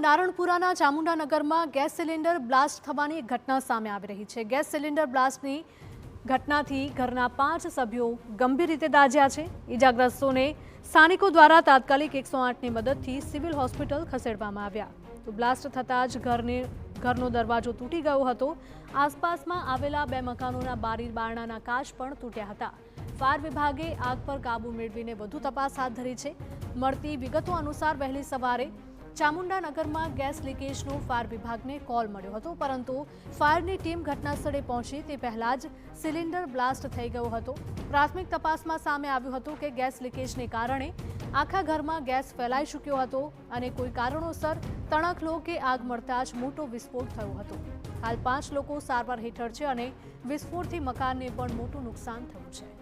નારણપુરાના ચામુંડાનગરમાં gas cylinder blast થવાની એક ઘટના સામે આવી રહી છે। ગેસ સિલિન્ડર બ્લાસ્ટની ઘટનાથી ઘરના 5 સભ્યો ગંભીર રીતે દાઝ્યા છે। ઈજાગ્રસ્તોને સ્થાનિકો દ્વારા તાત્કાલિક 108ની મદદથી સિવિલ હોસ્પિટલ ખસેડવામાં આવ્યા। તો બ્લાસ્ટ થતાં જ ઘરનો દરવાજો તૂટી ગયો હતો। આસપાસમાં આવેલા 2 મકાનોના બારી બારણાના કાચ પણ તૂટ્યા હતા। ફાયર વિભાગે આગ પર કાબુ મેળવીને વધુ તપાસ હાથ ધરી છે। મળતી વિગતો અનુસાર વહેલી સવારે ચામુંડાનગરમાં ગેસ લીકેજનો ફાયર વિભાગને કોલ મળ્યો હતો, પરંતુ ફાયરની ટીમ ઘટનાસ્થળે પહોંચી તે પહેલા જ સિલિન્ડર બ્લાસ્ટ થઈ ગયો હતો। પ્રાથમિક તપાસમાં સામે આવ્યું હતું કે ગેસ લીકેજને કારણે આખા ઘરમાં ગેસ ફેલાઈ ચૂક્યો હતો અને કોઈ કારણોસર તણખલો કે આગ મળતા જ મોટો વિસ્ફોટ થયો હતો। હાલ 5 લોકો સારવાર હેઠળ છે અને વિસ્ફોટથી મકાનને પણ મોટું નુકસાન થયું છે।